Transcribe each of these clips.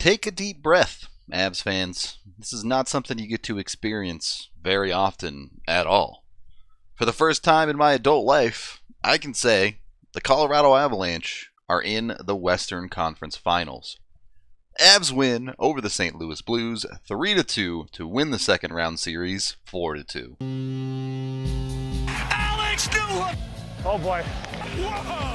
Take a deep breath, Avs fans. This is not something you get to experience very often at all. For the first time in my adult life, I can say the Colorado Avalanche are in the Western Conference Finals. Avs win over the St. Louis Blues 3-2 to win the second round series 4-2. Alex Newhook! Oh boy. Whoa!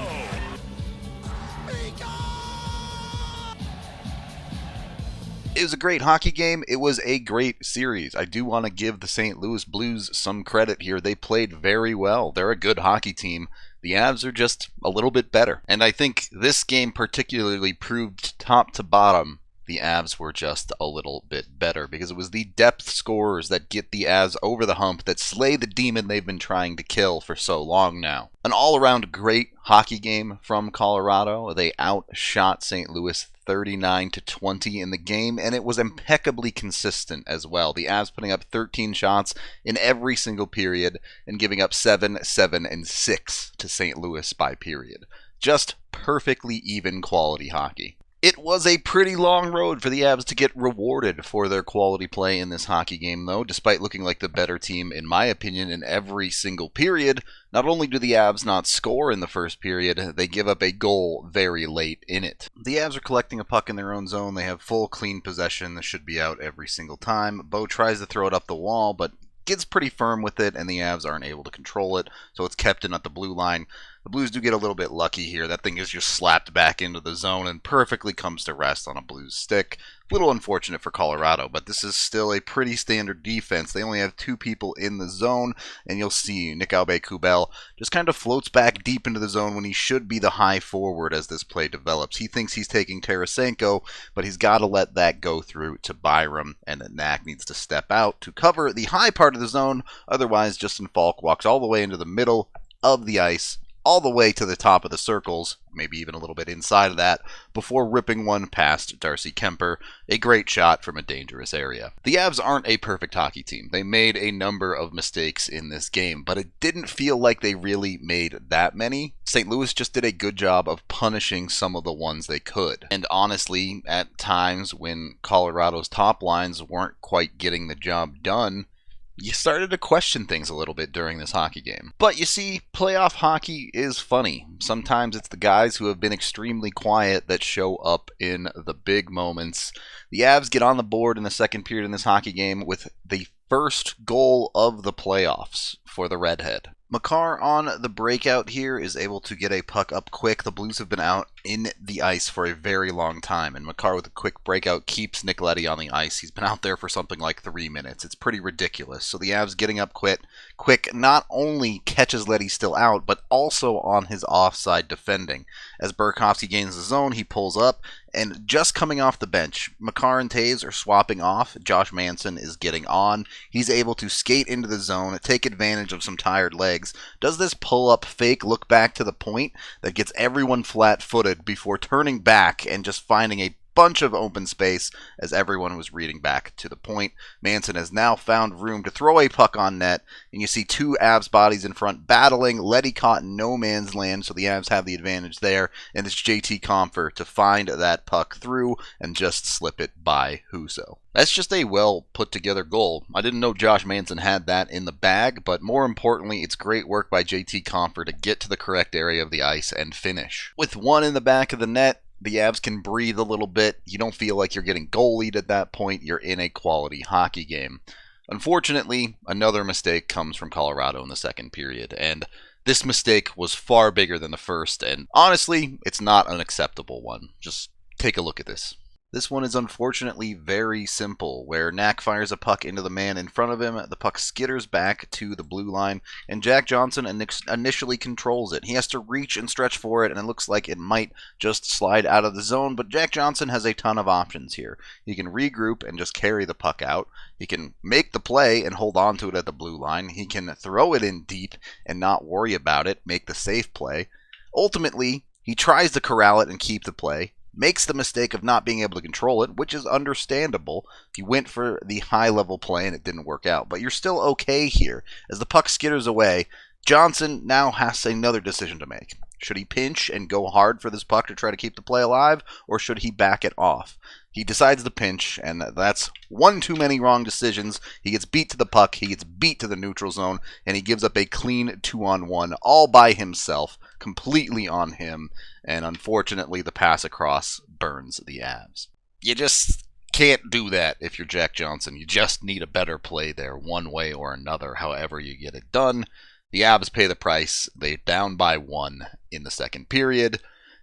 It was a great hockey game. It was a great series. I do want to give the St. Louis Blues some credit here. They played very well. They're a good hockey team. The Avs are just a little bit better. And I think this game particularly proved top to bottom the Avs were just a little bit better, because it was the depth scorers that get the Avs over the hump, that slay the demon they've been trying to kill for so long now. An all-around great hockey game from Colorado. They outshot St. Louis 39-20 in the game, and it was impeccably consistent as well. The Avs putting up 13 shots in every single period and giving up 7, 7, and 6 to St. Louis by period. Just perfectly even quality hockey. It was a pretty long road for the Avs to get rewarded for their quality play in this hockey game, though. Despite looking like the better team, in my opinion, in every single period, not only do the Avs not score in the first period, they give up a goal very late in it. The Avs are collecting a puck in their own zone. They have full, clean possession. This should be out every single time. Bo tries to throw it up the wall, but gets pretty firm with it, and the Avs aren't able to control it, so it's kept in at the blue line. The Blues do get a little bit lucky here. That thing is just slapped back into the zone and perfectly comes to rest on a Blues stick. A little unfortunate for Colorado, but this is still a pretty standard defense. They only have 2 people in the zone, and you'll see Nick Aube-Kubel just kind of floats back deep into the zone when he should be the high forward as this play develops. He thinks he's taking Tarasenko, but he's got to let that go through to Byram, and then Knack needs to step out to cover the high part of the zone. Otherwise, Justin Falk walks all the way into the middle of the ice, all the way to the top of the circles, maybe even a little bit inside of that, before ripping one past Darcy Kemper. A great shot from a dangerous area. The Avs aren't a perfect hockey team. They made a number of mistakes in this game, but it didn't feel like they really made that many. St. Louis just did a good job of punishing some of the ones they could. And honestly, at times when Colorado's top lines weren't quite getting the job done, you started to question things a little bit during this hockey game. But you see, playoff hockey is funny. Sometimes it's the guys who have been extremely quiet that show up in the big moments. The Avs get on the board in the second period in this hockey game with the first goal of the playoffs for the Redhead. Makar on the breakout here is able to get a puck up quick. The Blues have been out in the ice for a very long time, and Makar with a quick breakout keeps Nick Leddy on the ice. He's been out there for something like 3 minutes. It's pretty ridiculous. So the Avs getting up quick not only catches Leddy still out, but also on his offside defending. As Burakovsky gains the zone, he pulls up, and just coming off the bench, Makar and Taves are swapping off. Josh Manson is getting on. He's able to skate into the zone, take advantage of some tired legs, does this pull-up fake look back to the point that gets everyone flat-footed before turning back and just finding a bunch of open space as everyone was reading back to the point. Manson has now found room to throw a puck on net, and you see 2 Avs bodies in front battling. Leddy caught in no man's land, so the Avs have the advantage there, and it's JT Compher to find that puck through and just slip it by Husso. That's just a well put together goal. I didn't know Josh Manson had that in the bag, but more importantly, it's great work by JT Compher to get to the correct area of the ice and finish. With one in the back of the net, the Avs can breathe a little bit. You don't feel like you're getting goalied at that point. You're in a quality hockey game. Unfortunately, another mistake comes from Colorado in the second period, and this mistake was far bigger than the first, and honestly, it's not an acceptable one. Just take a look at this. This one is unfortunately very simple, where Knack fires a puck into the man in front of him, the puck skitters back to the blue line, and Jack Johnson initially controls it. He has to reach and stretch for it, and it looks like it might just slide out of the zone, but Jack Johnson has a ton of options here. He can regroup and just carry the puck out. He can make the play and hold on to it at the blue line. He can throw it in deep and not worry about it, make the safe play. Ultimately, he tries to corral it and keep the play, makes the mistake of not being able to control it, which is understandable. He went for the high-level play and it didn't work out. But you're still okay here. As the puck skitters away, Johnson now has another decision to make. Should he pinch and go hard for this puck to try to keep the play alive, or should he back it off? He decides to pinch, and that's one too many wrong decisions. He gets beat to the puck, he gets beat to the neutral zone, and he gives up a clean 2-on-1 all by himself, completely on him, and unfortunately the pass across burns the Avs. You just can't do that if you're Jack Johnson. You just need a better play there, one way or another, however you get it done. The Avs pay the price. They're down by 1 in the second period,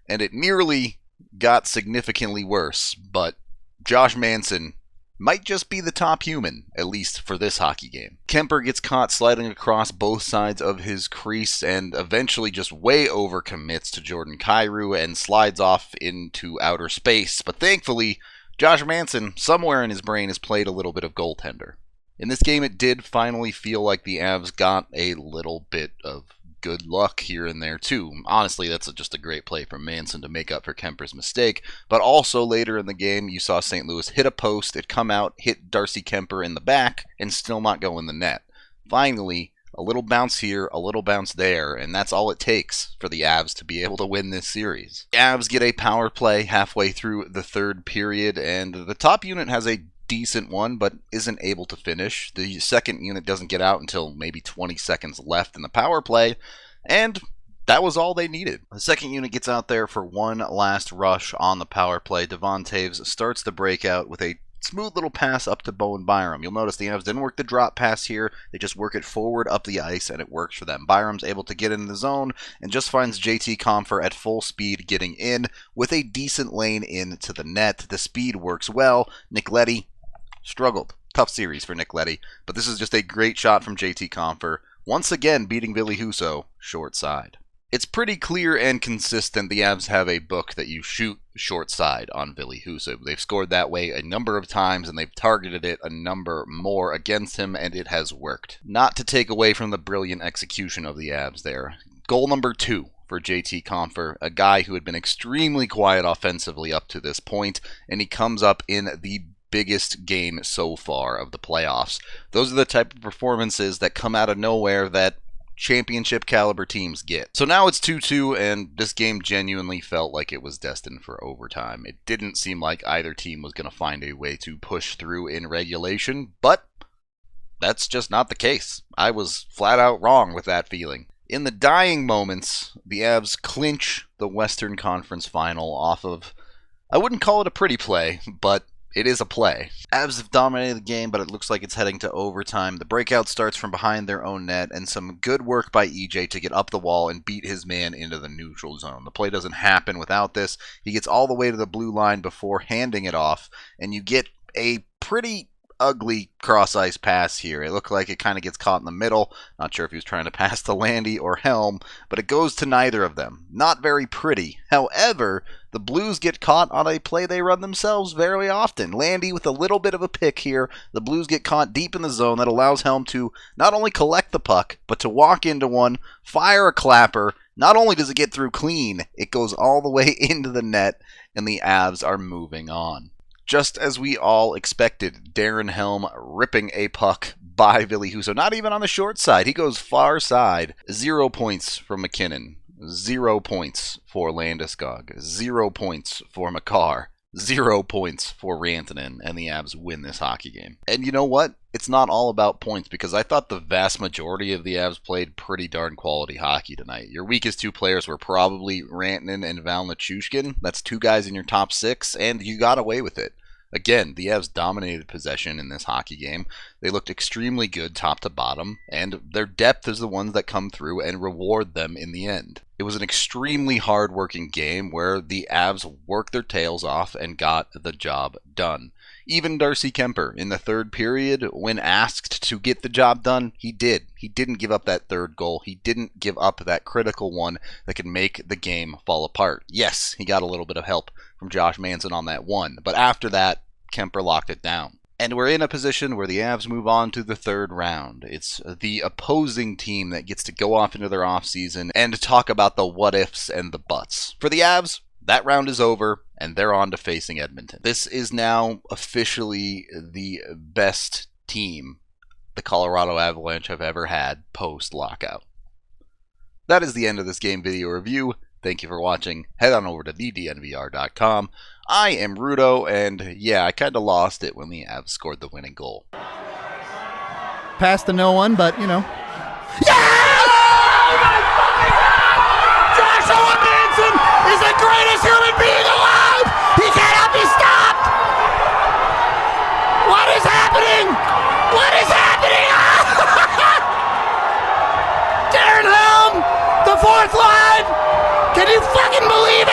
and it nearly got significantly worse, but Josh Manson might just be the top human, at least for this hockey game. Kemper gets caught sliding across both sides of his crease and eventually just way overcommits to Jordan Kyrou and slides off into outer space, but thankfully, Josh Manson, somewhere in his brain, has played a little bit of goaltender. In this game, it did finally feel like the Avs got a little bit of good luck here and there, too. Honestly, that's just a great play from Manson to make up for Kemper's mistake. But also later in the game, you saw St. Louis hit a post, it come out, hit Darcy Kemper in the back, and still not go in the net. Finally, a little bounce here, a little bounce there, and that's all it takes for the Avs to be able to win this series. The Avs get a power play halfway through the third period, and the top unit has a decent one, but isn't able to finish. The second unit doesn't get out until maybe 20 seconds left in the power play, and that was all they needed. The second unit gets out there for one last rush on the power play. Devon Taves starts the breakout with a smooth little pass up to Bowen Byram. You'll notice the Avs didn't work the drop pass here. They just work it forward up the ice, and it works for them. Byram's able to get in the zone and just finds JT Compher at full speed getting in with a decent lane in to the net. The speed works well. Nick Leddy struggled. Tough series for Nick Leddy, but this is just a great shot from JT Compher, once again beating Ville Husso short side. It's pretty clear and consistent the Avs have a book that you shoot short side on Ville Husso. They've scored that way a number of times, and they've targeted it a number more against him, and it has worked. Not to take away from the brilliant execution of the Avs there. Goal number 2 for JT Compher, a guy who had been extremely quiet offensively up to this point, and he comes up in the biggest game so far of the playoffs. Those are the type of performances that come out of nowhere that championship caliber teams get. So now it's 2-2, and this game genuinely felt like it was destined for overtime. It didn't seem like either team was going to find a way to push through in regulation, but that's just not the case. I was flat out wrong with that feeling. In the dying moments, the Avs clinch the Western Conference Final off of, I wouldn't call it a pretty play, but it is a play. Avs have dominated the game, but it looks like it's heading to overtime. The breakout starts from behind their own net, and some good work by EJ to get up the wall and beat his man into the neutral zone. The play doesn't happen without this. He gets all the way to the blue line before handing it off, and you get a pretty ugly cross-ice pass here. It looked like it kind of gets caught in the middle. Not sure if he was trying to pass to Landy or Helm, but it goes to neither of them. Not very pretty. However, the Blues get caught on a play they run themselves very often. Landy with a little bit of a pick here. The Blues get caught deep in the zone. That allows Helm to not only collect the puck, but to walk into one, fire a clapper. Not only does it get through clean, it goes all the way into the net, and the Avs are moving on. Just as we all expected, Darren Helm ripping a puck by Ville Husso. Not even on the short side. He goes far side. 0 points for McKinnon. 0 points for Landeskog. 0 points for Makar. 0 points for Rantanen, and the Avs win this hockey game. And you know what? It's not all about points, because I thought the vast majority of the Avs played pretty darn quality hockey tonight. Your weakest two players were probably Rantanen and Val Nichushkin. That's 2 guys in your top 6, and you got away with it. Again, the Avs dominated possession in this hockey game. They looked extremely good top to bottom, and their depth is the ones that come through and reward them in the end. It was an extremely hard-working game where the Avs worked their tails off and got the job done. Even Darcy Kemper, in the third period, when asked to get the job done, he did. He didn't give up that third goal. He didn't give up that critical one that could make the game fall apart. Yes, he got a little bit of help from Josh Manson on that one, but after that, Kemper locked it down. And we're in a position where the Avs move on to the third round. It's the opposing team that gets to go off into their offseason and talk about the what-ifs and the buts. For the Avs, that round is over, and they're on to facing Edmonton. This is now officially the best team the Colorado Avalanche have ever had post-lockout. That is the end of this game video review. Thank you for watching. Head on over to thednvr.com. I am Rudo, and yeah, I kind of lost it when the Avs scored the winning goal. Pass to no one, but, Joshua Manson is the greatest human being alive! He cannot be stopped! What is happening? What is happening? Darren Helm, the fourth line! Can you fucking believe